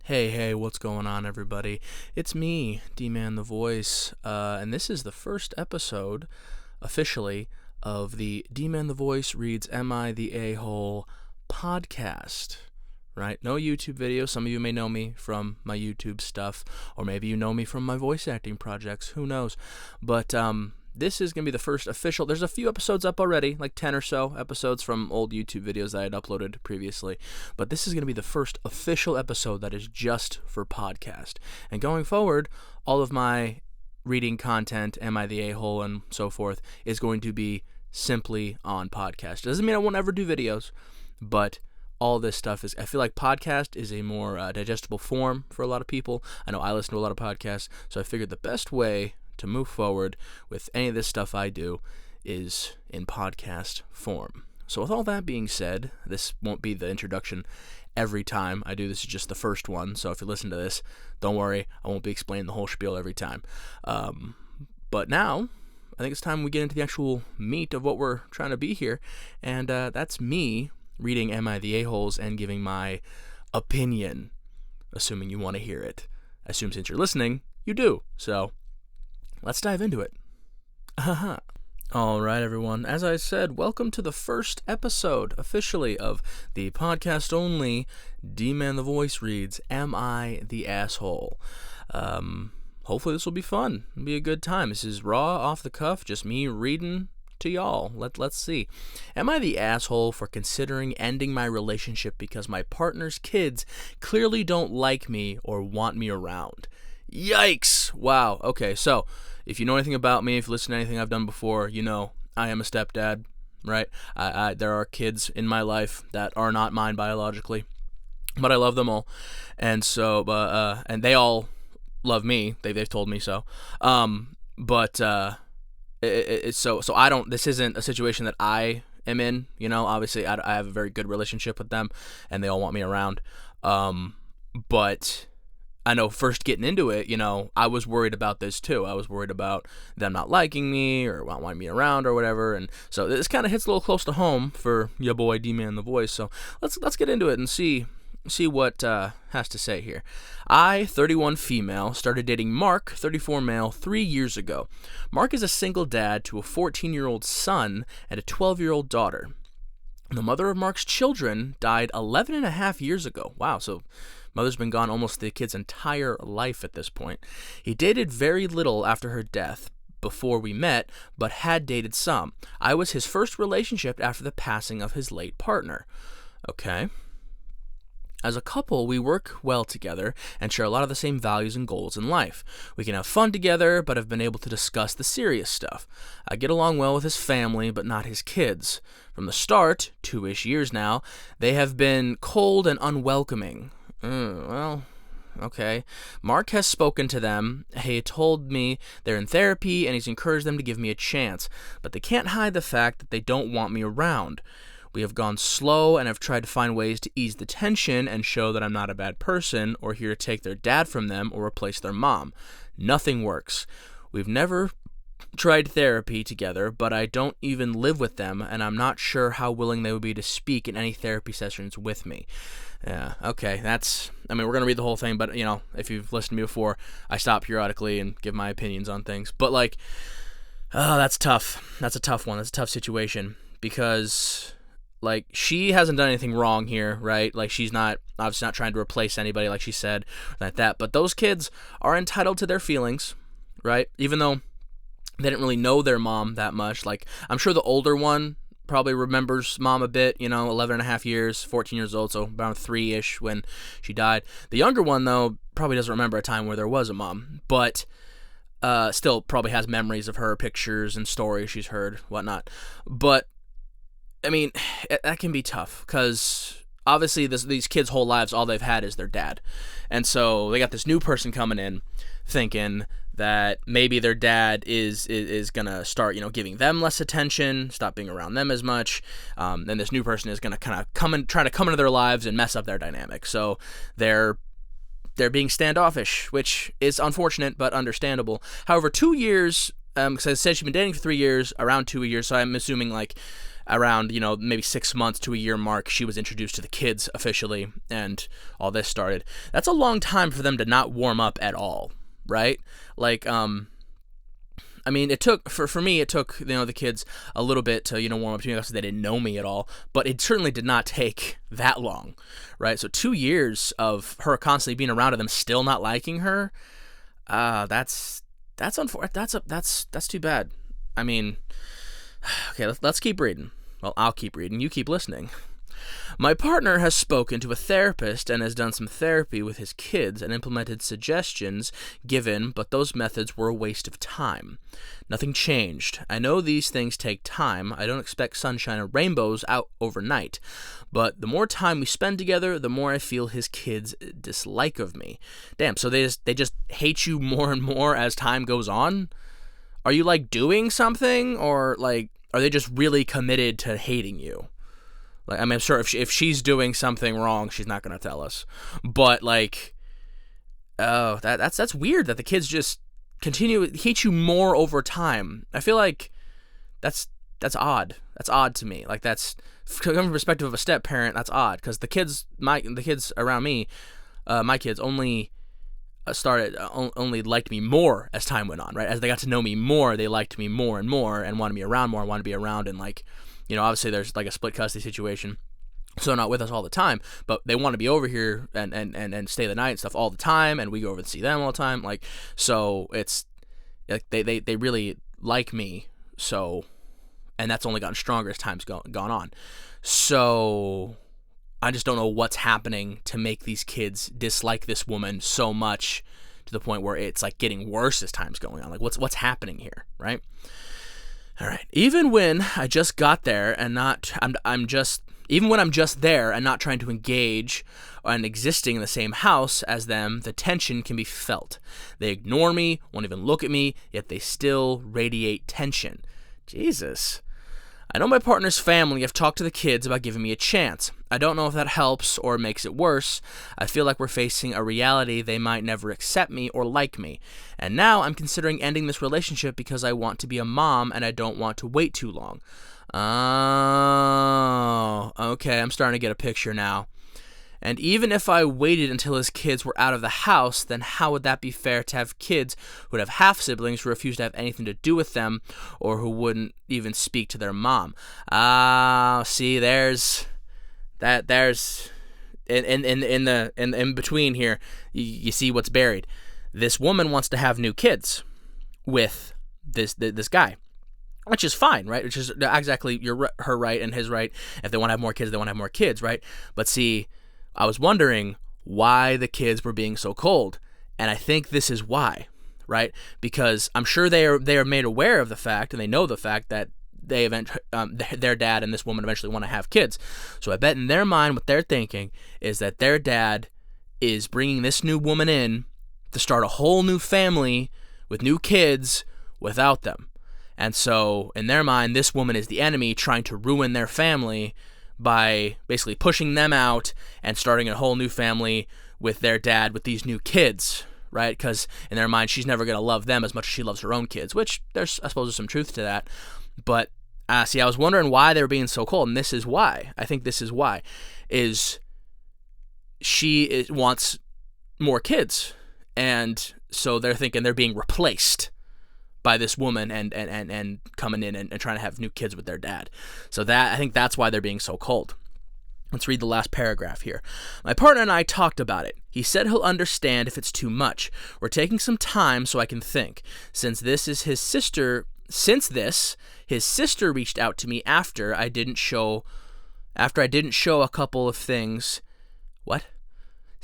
Hey, what's going on, everybody? It's me, D-Man the Voice, and this is the first episode, officially, of the D-Man the Voice Reads Am I the A-Hole podcast, right? No YouTube video. Some of you may know me from my YouTube stuff, or maybe you know me from my voice acting projects. Who knows? But, this is going to be the first official. There's a few episodes up already, like 10 or so episodes from old YouTube videos that I had uploaded previously. But this is going to be the first official episode that is just for podcast. And going forward, all of my reading content, Am I the A-Hole, and so forth, is going to be simply on podcast. Doesn't mean I won't ever do videos, but all this stuff is, I feel like podcast is a more digestible form for a lot of people. I know I listen to a lot of podcasts, so I figured the best way to move forward with any of this stuff I do is in podcast form. So with all that being said, this won't be the introduction every time I do. This is just the first one, so if you listen to this, don't worry, I won't be explaining the whole spiel every time. But now, I think it's time we get into the actual meat of what we're trying to be here, and that's me reading Am I the A-Holes and giving my opinion, assuming you want to hear it. I assume since you're listening, you do, so let's dive into it. All right, everyone. As I said, welcome to the first episode, officially, of the podcast-only D-Man the Voice Reads Am I the Asshole? Hopefully this will be fun. It'll be a good time. This is raw, off the cuff, just me reading to y'all. Let's see. Am I the asshole for considering ending my relationship because my partner's kids clearly don't like me or want me around? Yikes! Wow. Okay, so if you know anything about me, if you listen to anything I've done before, you know I am a stepdad, right? There are kids in my life that are not mine biologically, but I love them all, and so and they all love me. They've told me so. So I don't. This isn't a situation that I am in. You know, obviously I have a very good relationship with them, and they all want me around. But I know first getting into it, you know, I was worried about this too. I was worried about them not liking me or not wanting me around or whatever. And so this kind of hits a little close to home for your boy D-Man the Voice. So let's get into it and see what has to say here. I, 31 female, started dating Mark, 34 male, 3 years ago. Mark is a single dad to a 14-year-old son and a 12-year-old daughter. The mother of Mark's children died 11 and a half years ago. Wow, so mother's been gone almost the kid's entire life at this point. He dated very little after her death before we met, but had dated some. I was his first relationship after the passing of his late partner. Okay. As a couple, we work well together and share a lot of the same values and goals in life. We can have fun together, but have been able to discuss the serious stuff. I get along well with his family, but not his kids. From the start, 2-ish years now, they have been cold and unwelcoming. Okay. Mark has spoken to them. He told me they're in therapy, and he's encouraged them to give me a chance, but they can't hide the fact that they don't want me around. We have gone slow and have tried to find ways to ease the tension and show that I'm not a bad person or here to take their dad from them or replace their mom. Nothing works. We've never tried therapy together, but I don't even live with them, and I'm not sure how willing they would be to speak in any therapy sessions with me. Yeah, okay, we're going to read the whole thing, but, you know, if you've listened to me before, I stop periodically and give my opinions on things. But, that's tough. That's a tough one. That's a tough situation because, she hasn't done anything wrong here, right? She's obviously not trying to replace anybody, like she said, like that. But those kids are entitled to their feelings, right? Even though they didn't really know their mom that much. I'm sure the older one probably remembers mom a bit, 11 and a half years, 14 years old, so around 3-ish when she died. The younger one, though, probably doesn't remember a time where there was a mom, but still probably has memories of her, pictures and stories she's heard, whatnot. But, that can be tough, because obviously these kids' whole lives, all they've had is their dad. And so they got this new person coming in thinking that maybe their dad is gonna start, giving them less attention, stop being around them as much. Then this new person is gonna kind of try to come into their lives and mess up their dynamic. So they're being standoffish, which is unfortunate but understandable. However, 2 years, because I said she's been dating for 3 years, around 2 years, so I'm assuming around, maybe 6 months to a year mark, she was introduced to the kids officially, and all this started. That's a long time for them to not warm up at all, right? Like, I mean, it took, for me, it took, the kids a little bit to, warm up to me because they didn't know me at all, but it certainly did not take that long, right? So 2 years of her constantly being around them, still not liking her, that's unfortunate. That's too bad. I mean, okay, let's keep reading. Well, I'll keep reading. You keep listening. My partner has spoken to a therapist and has done some therapy with his kids and implemented suggestions given, but those methods were a waste of time. Nothing changed. I know these things take time. I don't expect sunshine and rainbows out overnight. But the more time we spend together, the more I feel his kids' dislike of me. Damn, so they just hate you more and more as time goes on? Are you, like, doing something? Or, like, are they just really committed to hating you? Like, I mean, I'm sure if she's doing something wrong, she's not going to tell us. But, like, oh, that's weird that the kids just continue to hate you more over time. I feel like that's odd. That's odd to me. Like, that's, coming from the perspective of a step parent, that's odd. Because the kids around me, my kids only only liked me more as time went on, right? As they got to know me more, they liked me more and wanted me around more, wanted to be around, and, like, obviously there's like a split custody situation, so they're not with us all the time, but they want to be over here and stay the night and stuff all the time, and we go over and see them all the time, like, so it's like they really like me, so, and that's only gotten stronger as time's gone on. So I just don't know what's happening to make these kids dislike this woman so much to the point where it's like getting worse as time's going on. Like, what's happening here, right? All right. Even when I just got there and even when I'm just there and not trying to engage and existing in the same house as them, the tension can be felt. They ignore me, won't even look at me, yet they still radiate tension. Jesus. I know my partner's family have talked to the kids about giving me a chance. I don't know if that helps or makes it worse. I feel like we're facing a reality they might never accept me or like me. And now I'm considering ending this relationship because I want to be a mom and I don't want to wait too long. Oh, okay, I'm starting to get a picture now. And even if I waited until his kids were out of the house, then how would that be fair to have kids who would have half-siblings who refuse to have anything to do with them or who wouldn't even speak to their mom? See, there's in between here, you see what's buried. This woman wants to have new kids with this guy. Which is fine, right? Which is exactly her right and his right. If they want to have more kids, they want to have more kids, right? But see, I was wondering why the kids were being so cold, and I think this is why, right? Because I'm sure they are made aware of the fact, and they know the fact that their dad and this woman eventually want to have kids. So I bet in their mind what they're thinking is that their dad is bringing this new woman in to start a whole new family with new kids without them. And so in their mind, this woman is the enemy trying to ruin their family by basically pushing them out and starting a whole new family with their dad with these new kids, right? Because in their mind, she's never going to love them as much as she loves her own kids, which I suppose there's some truth to that. But see, I was wondering why they were being so cold, and this is why. I think this is why. Is she wants more kids, and so they're thinking they're being replaced by this woman and coming in and trying to have new kids with their dad. So I think that's why they're being so cold. Let's read the last paragraph here. My partner and I talked about it. He said he'll understand if it's too much. We're taking some time so I can think. Since his sister reached out to me after I didn't show a couple of things. What?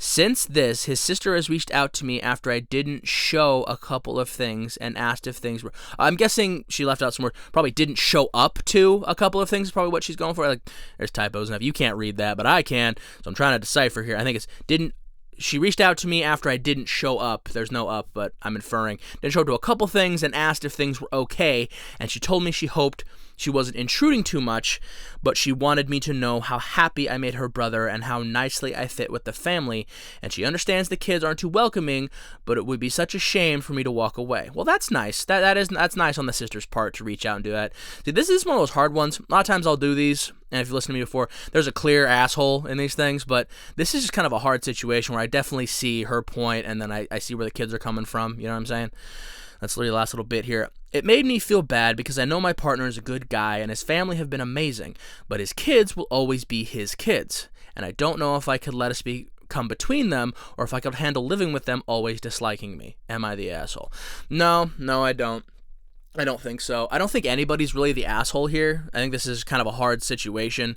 Since his sister has reached out to me after I didn't show a couple of things and asked if things were... I'm guessing she left out some word. Probably didn't show up to a couple of things is probably what she's going for. Like, there's typos and stuff. You can't read that, but I can. So I'm trying to decipher here. I think it's didn't she reached out to me after I didn't show up. There's no up, but I'm inferring. Didn't show up to a couple things and asked if things were okay, and she told me she hoped she wasn't intruding too much, but she wanted me to know how happy I made her brother and how nicely I fit with the family, and she understands the kids aren't too welcoming, but it would be such a shame for me to walk away. Well, that's nice. That's nice on the sister's part to reach out and do that. See, this is one of those hard ones. A lot of times I'll do these, and if you listen to me before, there's a clear asshole in these things, but this is just kind of a hard situation where I definitely see her point, and then I see where the kids are coming from. You know what I'm saying? That's literally the last little bit here. It made me feel bad because I know my partner is a good guy and his family have been amazing, but his kids will always be his kids, and I don't know if I could let us come between them or if I could handle living with them always disliking me. Am I the asshole? No, I don't. I don't think so. I don't think anybody's really the asshole here. I think this is kind of a hard situation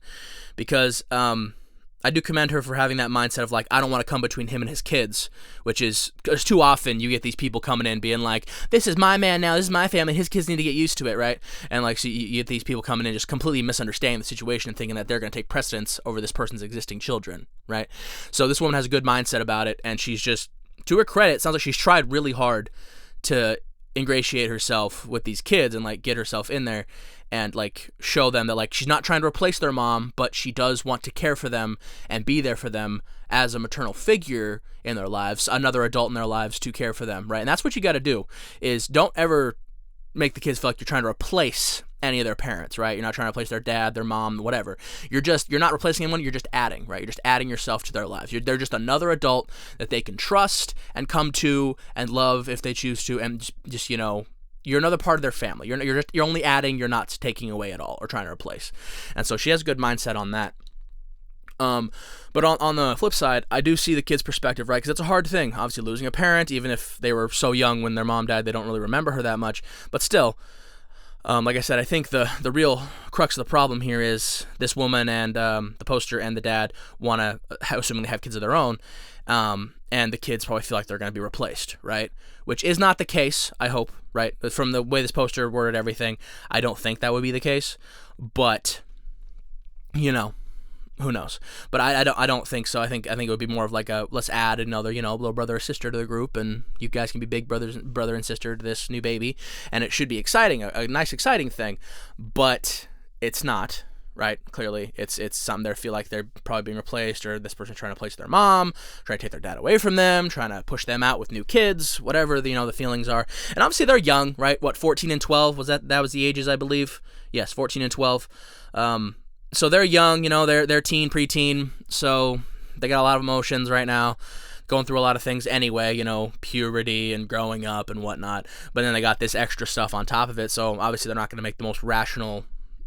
because I do commend her for having that mindset of like, I don't want to come between him and his kids, which is, because too often you get these people coming in being like, this is my man now, this is my family, his kids need to get used to it, right? And like, so you get these people coming in just completely misunderstanding the situation and thinking that they're going to take precedence over this person's existing children, right? So this woman has a good mindset about it, and she's just, to her credit, it sounds like she's tried really hard to ingratiate herself with these kids and like get herself in there and like show them that like she's not trying to replace their mom, but she does want to care for them and be there for them as a maternal figure in their lives, another adult in their lives to care for them, right? And that's what you got to do, is don't ever make the kids feel like you're trying to replace any of their parents, right? You're not trying to replace their dad, their mom, whatever. You're not replacing anyone, you're just adding, right? You're just adding yourself to their lives. They're just another adult that they can trust and come to and love if they choose to, and just you know, you're another part of their family. You're only adding, you're not taking away at all or trying to replace. And so she has a good mindset on that. But on the flip side, I do see the kid's perspective, right? Because it's a hard thing, obviously losing a parent, even if they were so young when their mom died, they don't really remember her that much. But still, like I said, I think the real crux of the problem here is this woman and the poster and the dad want to, assuming they have kids of their own, and the kids probably feel like they're going to be replaced, right? Which is not the case, I hope, right? But from the way this poster worded everything, I don't think that would be the case. But, you know, who knows? But I don't think so. I think it would be more of like a, let's add another, you know, little brother or sister to the group, and you guys can be big brother and sister to this new baby, and it should be exciting, a nice exciting thing. But it's not, right? Clearly, it's something they feel like they're probably being replaced, or this person trying to replace their mom, trying to take their dad away from them, trying to push them out with new kids, whatever the feelings are. And obviously they're young, right? What, 14 and 12 was that was the ages, I believe. Yes, 14 and 12. So they're young, you know, they're teen, preteen, so they got a lot of emotions right now, going through a lot of things anyway, you know, puberty and growing up and whatnot. But then they got this extra stuff on top of it, so obviously they're not going to make the most rational,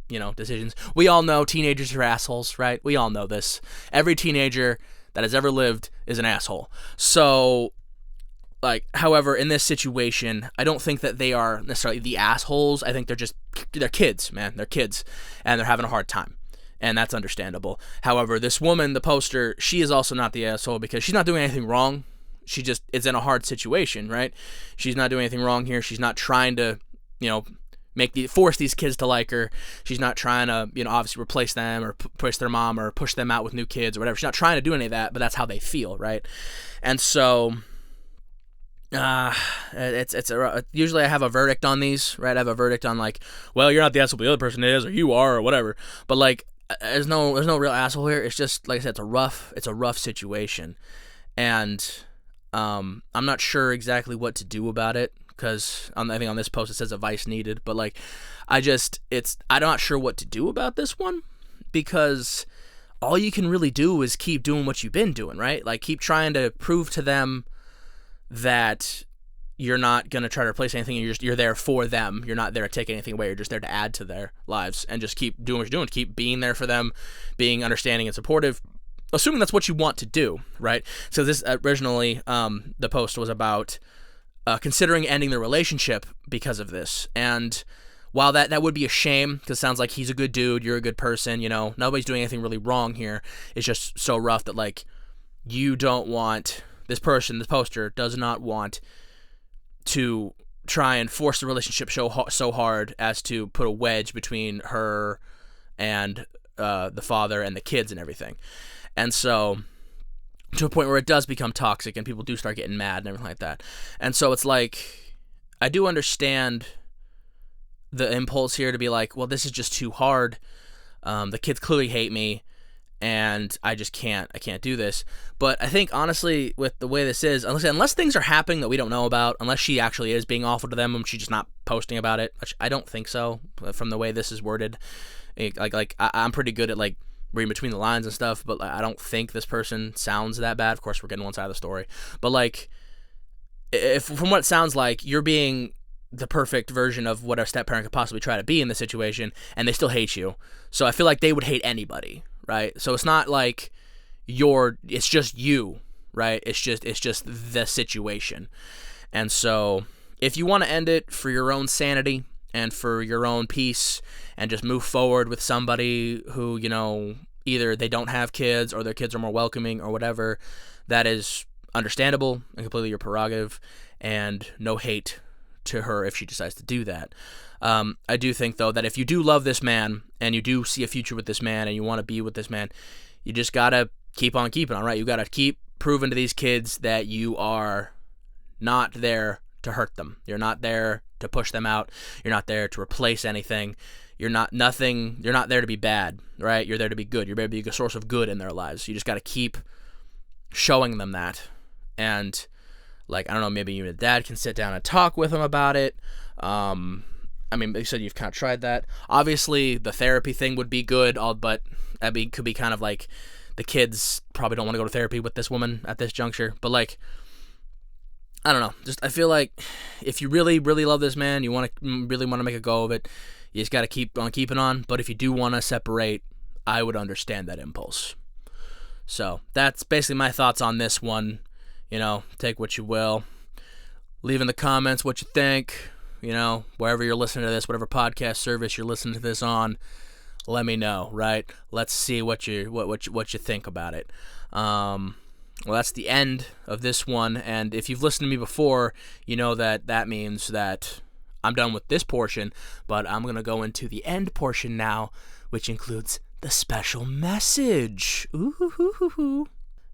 you know, decisions. We all know teenagers are assholes, right? We all know this. Every teenager that has ever lived is an asshole. So, like, however, in this situation, I don't think that they are necessarily the assholes. I think they're kids, man. They're kids, and they're having a hard time. And that's understandable. However, this woman, the poster, she is also not the asshole because she's not doing anything wrong. She just is in a hard situation, right? She's not doing anything wrong here. She's not trying to, you know, force these kids to like her. She's not trying to, you know, obviously replace them or push their mom or push them out with new kids or whatever. She's not trying to do any of that, but that's how they feel, right? And so, usually I have a verdict on these, right? I have a verdict on like, well, you're not the asshole, the other person is, or you are, or whatever. But like, there's no real asshole here. It's just, like I said, it's a rough situation, and I'm not sure exactly what to do about it, because I think on this post it says advice needed, but like, I'm not sure what to do about this one, because all you can really do is keep doing what you've been doing, right? Like, keep trying to prove to them that you're not going to try to replace anything. You're there for them. You're not there to take anything away. You're just there to add to their lives, and just keep doing what you're doing. Keep being there for them, being understanding and supportive, assuming that's what you want to do, right? So this originally, the post was about considering ending the relationship because of this. And while that would be a shame, because it sounds like he's a good dude, you're a good person, you know, nobody's doing anything really wrong here. It's just so rough that, like, you don't want, this poster does not want to try and force the relationship so hard as to put a wedge between her and the father and the kids and everything. And so to a point where it does become toxic and people do start getting mad and everything like that. And so it's like, I do understand the impulse here to be like, well, this is just too hard. The kids clearly hate me, and I can't do this. But I think, honestly, with the way this is, unless things are happening that we don't know about, unless she actually is being awful to them and she's just not posting about it, which I don't think so from the way this is worded. I'm pretty good at, like, reading between the lines and stuff, but I don't think this person sounds that bad. Of course, we're getting one side of the story. But, like, if from what it sounds like, you're being the perfect version of what a step-parent could possibly try to be in this situation, and they still hate you. So I feel like they would hate anybody, right? So it's not like it's just you, right? It's just the situation. And so if you want to end it for your own sanity and for your own peace and just move forward with somebody who, you know, either they don't have kids or their kids are more welcoming or whatever, that is understandable and completely your prerogative, and no hate to her if she decides to do that. I do think, though, that if you do love this man and you do see a future with this man and you want to be with this man, you just gotta keep on keeping on, right? You gotta keep proving to these kids that you are not there to hurt them. You're not there to push them out. You're not there to replace anything. You're not there to be bad, right? You're there to be good. You're there to be a source of good in their lives. You just gotta keep showing them that. And, like, I don't know, maybe even a dad can sit down and talk with them about it. I mean, you said you've kind of tried that. Obviously, the therapy thing would be good, but could be kind of like the kids probably don't want to go to therapy with this woman at this juncture. But, like, I don't know. Just, I feel like if you really, really love this man, you really want to make a go of it, you just got to keep on keeping on. But if you do want to separate, I would understand that impulse. So that's basically my thoughts on this one. You know, take what you will. Leave in the comments what you think. You know, wherever you're listening to this, whatever podcast service you're listening to this on, let me know, right? Let's see what you think about it. Well, that's the end of this one, and if you've listened to me before, you know that means that I'm done with this portion, but I'm going to go into the end portion now, which includes the special message. Ooh.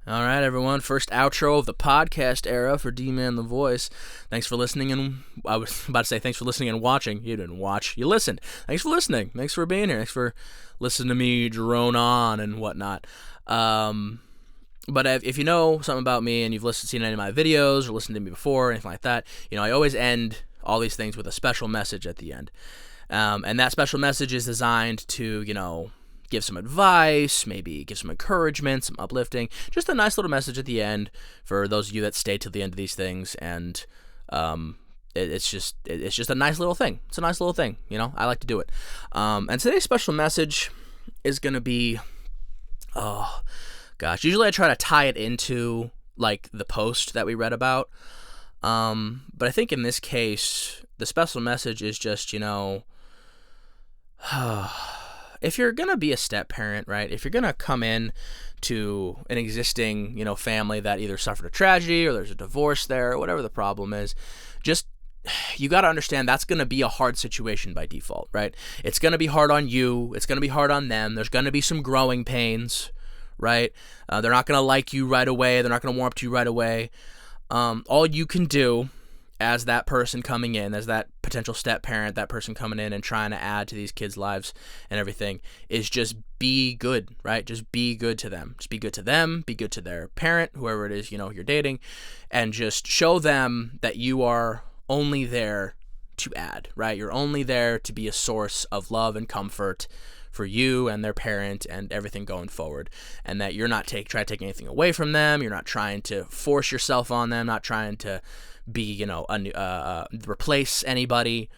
All right, everyone. First outro of the podcast era for D-Man the Voice. Thanks for listening, and I was about to say thanks for listening and watching. You didn't watch. You listened. Thanks for listening. Thanks for being here. Thanks for listening to me drone on and whatnot. But if you know something about me and you've seen any of my videos or listened to me before or anything like that, you know I always end all these things with a special message at the end. And that special message is designed to, you know, give some advice, maybe give some encouragement, some uplifting, just a nice little message at the end for those of you that stay till the end of these things. And it's just a nice little thing. It's a nice little thing, you know. I like to do it. And today's special message is gonna be, usually I try to tie it into like the post that we read about. But I think in this case, the special message is just, you know, if you're going to be a step parent, right, if you're going to come in to an existing, you know, family that either suffered a tragedy or there's a divorce there or whatever the problem is, just, you got to understand that's going to be a hard situation by default, right? It's going to be hard on you. It's going to be hard on them. There's going to be some growing pains, right? They're not going to like you right away. They're not going to warm up to you right away. All you can do as that person coming in, as that potential step parent, that person coming in and trying to add to these kids' lives and everything, is just be good, right? Just be good to them. Just be good to them, be good to their parent, whoever it is, you know, you're dating, and just show them that you are only there to add, right? You're only there to be a source of love and comfort for you and their parent and everything going forward, and that you're not trying to take anything away from them. You're not trying to force yourself on them, not trying to be, you know, replace anybody.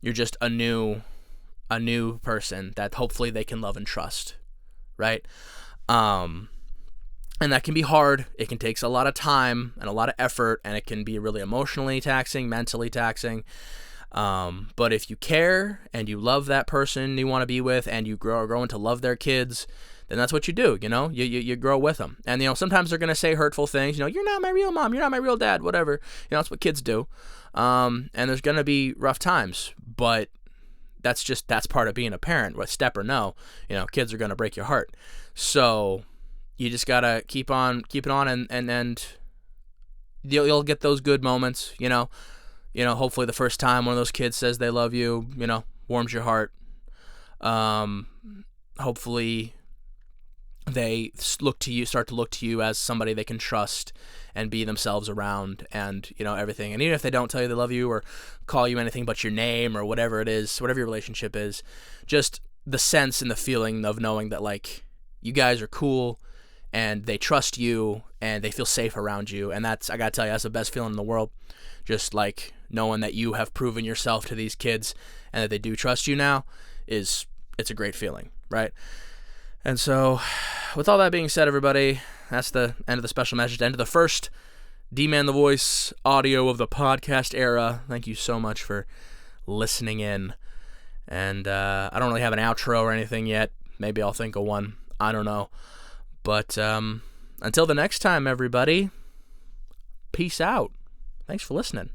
You're just a new person that hopefully they can love and trust, right? And that can be hard. It can take a lot of time and a lot of effort, and it can be really emotionally taxing, mentally taxing. But if you care and you love that person you want to be with, and you grow to love their kids, then that's what you do, you know, you grow with them. And, you know, sometimes they're going to say hurtful things, you know, you're not my real mom, you're not my real dad, whatever, you know, that's what kids do. And there's going to be rough times, but that's part of being a parent, with step or no, you know, kids are going to break your heart. So you just gotta keep it on, and you'll get those good moments. Hopefully the first time one of those kids says they love you, warms your heart. Hopefully they start to look to you as somebody they can trust and be themselves around, and everything. And even if they don't tell you they love you or call you anything but your name or whatever it is, whatever your relationship is, just the sense and the feeling of knowing that like you guys are cool and they trust you and they feel safe around you. And I gotta tell you, that's the best feeling in the world. Just like knowing that you have proven yourself to these kids and that they do trust you now it's a great feeling, right? And so, with all that being said, everybody, that's the end of the special message, the end of the first D-Man the Voice audio of the podcast era. Thank you so much for listening in. And I don't really have an outro or anything yet. Maybe I'll think of one. I don't know. But until the next time, everybody, peace out. Thanks for listening.